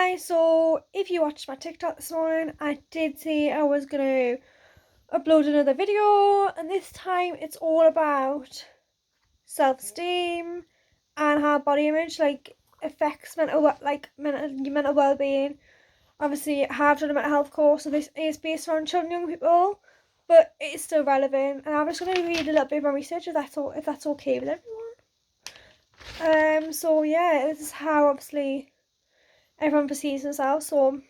Hi, so if you watched my TikTok this morning, I did say I was gonna upload another video, and this time it's all about self-esteem and how body image affects mental well-being. Obviously, I have done a mental health course, so this is based around children and young people, but it is still relevant. And I'm just gonna read a little bit of my research if that's okay with everyone. So yeah, this is how obviously everyone perceives themselves. So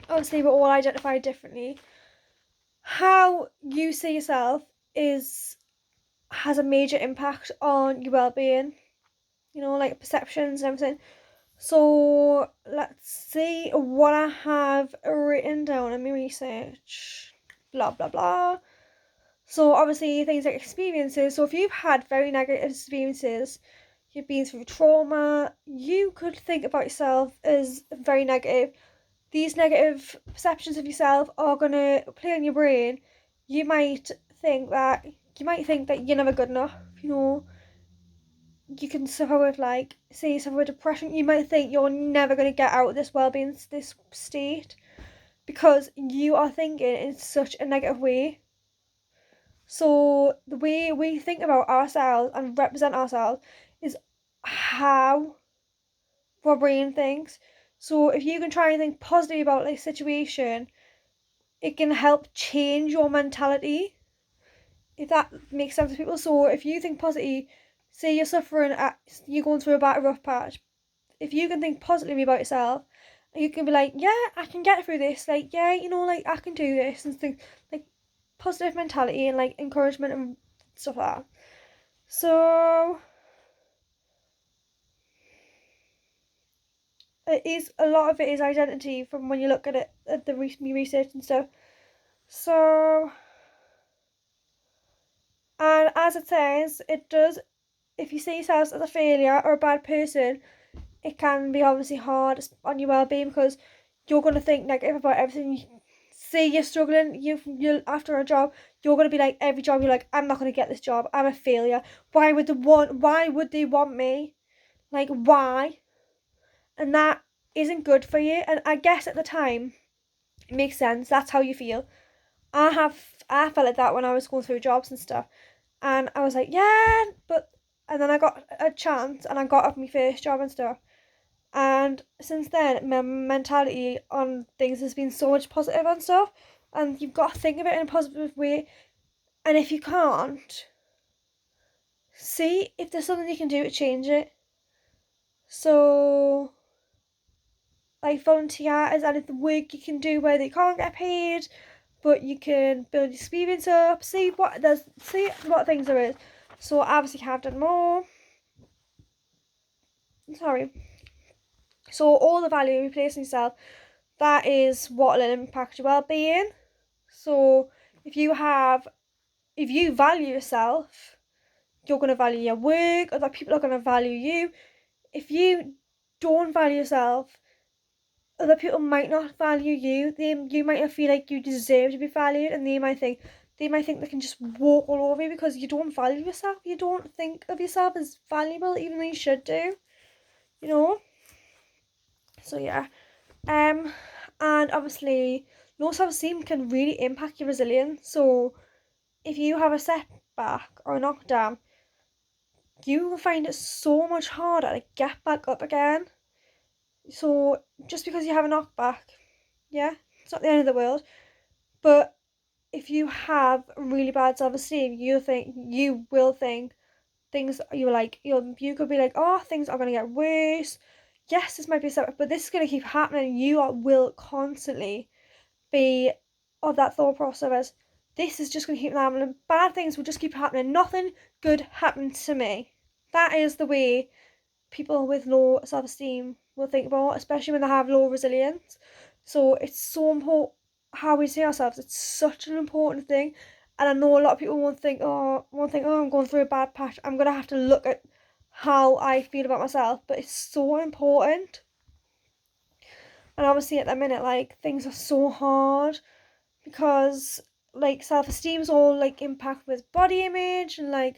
obviously we're all identified differently. How you see yourself is has a major impact on your well-being, like perceptions and everything. So let's see what I have written down in my research. Blah blah blah. So obviously things like experiences. So if you've had very negative experiences, you've been through trauma, you could think about yourself as very negative. These negative perceptions of yourself are gonna play on your brain. You might think that you're never good enough. You can suffer with say you suffer with depression. You might think you're never gonna get out of this state because you are thinking in such a negative way. So the way we think about ourselves and represent ourselves is how our brain thinks. So if you can try and think positively about this situation, it can help change your mentality, if that makes sense to people. So if you think positive, say you're going through a bad rough patch, if you can think positively about yourself, you can be like, yeah, I can get through this, yeah, I can do this, and think like positive mentality and encouragement and stuff like that. So a lot of it is identity from when you look at it at the research and stuff. So, and as it says, it does, if you see yourself as a failure or a bad person, it can be obviously hard on your well-being because you're going to think negative about everything. Say you're struggling, you're after a job, you're going to be like, every job you're like, I'm not going to get this job, I'm a failure. Why would they want me? Why? And that isn't good for you. And I guess at the time it makes sense, that's how you feel. I felt like that when I was going through jobs and stuff, and I was like, yeah, but, and then I got a chance and I got off my first job and stuff, and since then my mentality on things has been so much positive and stuff, and you've got to think of it in a positive way. And if you can't, see if there's something you can do to change it. So volunteer is anything work you can do where they can't get paid, but you can build experience up, see what things there is. So I obviously have done more. Sorry. So all the value you place in yourself, that is what will impact your well-being. So if you value yourself, you're gonna value your work, other people are gonna value you. If you don't value yourself, other people might not value you. You might not feel like you deserve to be valued, and they might think they can just walk all over you because you don't value yourself. You don't think of yourself as valuable, even though you should do. You know. So yeah, and obviously low self-esteem can really impact your resilience. So if you have a setback or a knockdown, you will find it so much harder to get back up again. So just because you have a knockback, yeah, it's not the end of the world. But if you have really bad self-esteem, you will think things, you could be like, oh, things are gonna get worse. Yes, this might be a setback, but this is gonna keep happening. Will constantly be of that thought process as, this is just gonna keep happening. Bad things will just keep happening. Nothing good happened to me. That is the way people with low self-esteem will think about, especially when they have low resilience. So it's so important how we see ourselves. It's such an important thing. And I know a lot of people won't think, oh, I'm going through a bad patch, I'm gonna have to look at how I feel about myself. But it's so important. And obviously at the minute, things are so hard because self-esteem's all impact with body image, and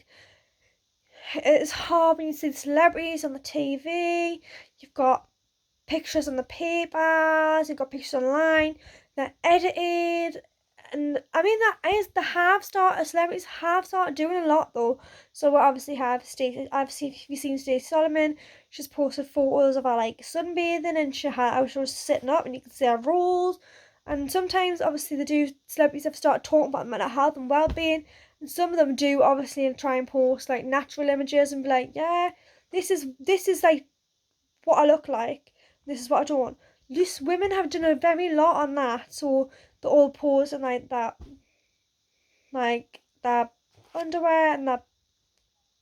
it's hard when you see the celebrities on the TV. You've got pictures on the papers, you've got pictures online, they're edited. And I mean, celebrities have started doing a lot though. So we obviously have you've seen Stacey Solomon. She's posted photos of her like sunbathing, and she was sitting up, and you can see her rolls. And sometimes obviously celebrities have started talking about mental health and well-being, and some of them do obviously try and post like natural images and be like, yeah, this is like what I look like, this is what I don't. These women have done a very lot on that, so they're all posing like their underwear and their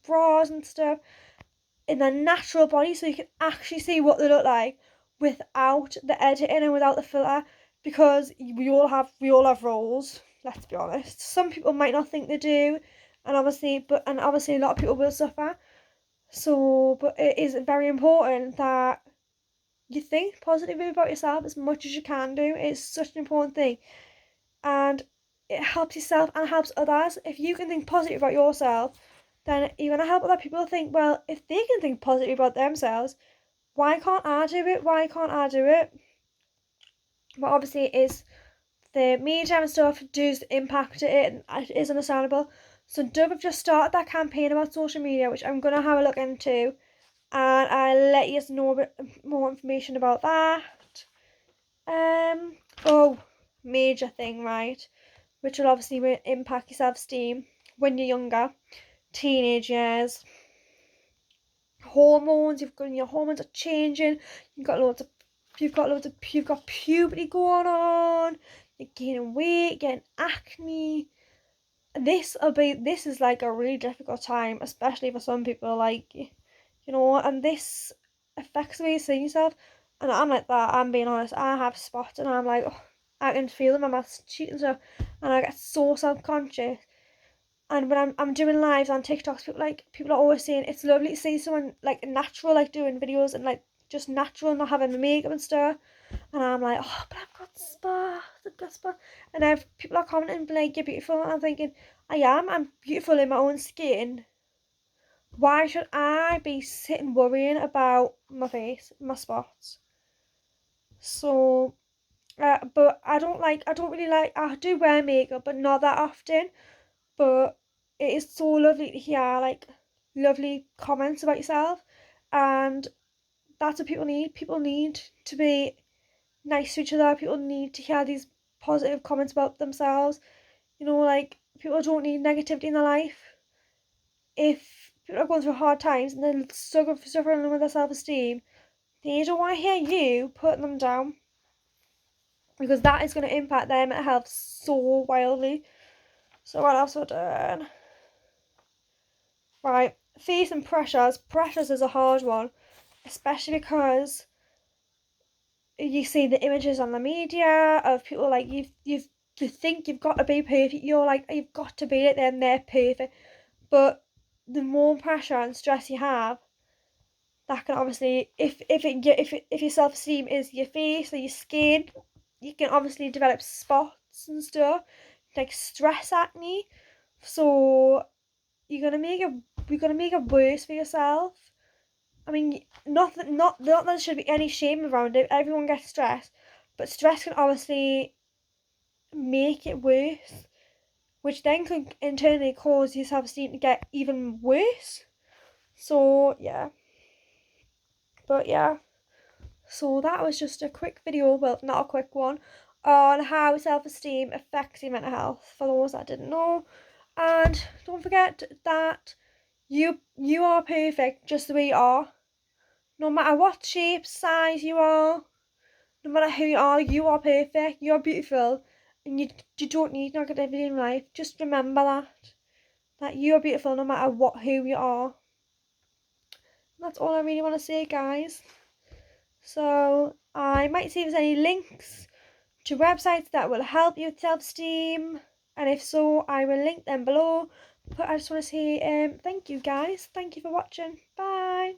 bras and stuff in their natural body, so you can actually see what they look like without the editing and without the filter. Because we all have roles. Let's be honest. Some people might not think they do, and obviously a lot of people will suffer. So, but it is very important that you think positively about yourself as much as you can do. It's such an important thing, and it helps yourself and helps others. If you can think positive about yourself, then you're going to help other people think, well, if they can think positive about themselves, why can't I do it? Why can't I do it? But obviously it is the media and stuff does impact it, and it is understandable. So Dove have just started that campaign about social media, which I'm going to have a look into, and I'll let you know a bit more information about that. Oh, major thing, right? Which will obviously impact your self-esteem when you're younger, teenage years. Hormones, your hormones are changing. You've got puberty going on. You're gaining weight, getting acne. This is like a really difficult time, especially for some people, like, and this affects the way you see yourself. And I'm like that, I'm being honest. I have spots, and I'm like, oh, I can feel them on my cheek and stuff, and I get so self-conscious. And when I'm doing lives on TikToks, people are always saying it's lovely to see someone like natural, like doing videos and like just natural, not having the makeup and stuff. And I'm like, oh, but I've got spots. And if people are commenting like, you're beautiful, and I'm thinking, I'm beautiful in my own skin. Why should I be sitting worrying about my face, my spots? So, but I don't really like, I do wear makeup, but not that often. But it is so lovely to hear like lovely comments about yourself, and that's what people need. People need to be nice to each other. People need to hear these positive comments about themselves. Like, people don't need negativity in their life. If people are going through hard times and they're suffering with their self-esteem, they don't want to hear you putting them down, because that is going to impact their mental health so wildly. So what else we're doing? Right, facing pressures. Pressures is a hard one, especially because you see the images on the media of people like you think you've got to be perfect. You're like, you've got to be it, then they're perfect. But the more pressure and stress you have, that can obviously, if your self-esteem is your face or your skin, you can obviously develop spots and stuff like stress acne. So you're gonna make it worse for yourself. I mean, not that there should be any shame around it. Everyone gets stressed, but stress can obviously make it worse, which then could internally cause your self-esteem to get even worse. So yeah, but yeah. So that was just a quick video, well, not a quick one, on how self-esteem affects your mental health, for those that didn't know. And don't forget that you are perfect just the way you are. No matter what shape, size you are, no matter who you are perfect, you're beautiful, and you don't need negativity in life. Just remember that you are beautiful no matter who you are. That's all I really want to say, guys. So I might see if there's any links to websites that will help you with self-esteem, and if so, I will link them below. But I just want to say thank you, guys. Thank you for watching. Bye.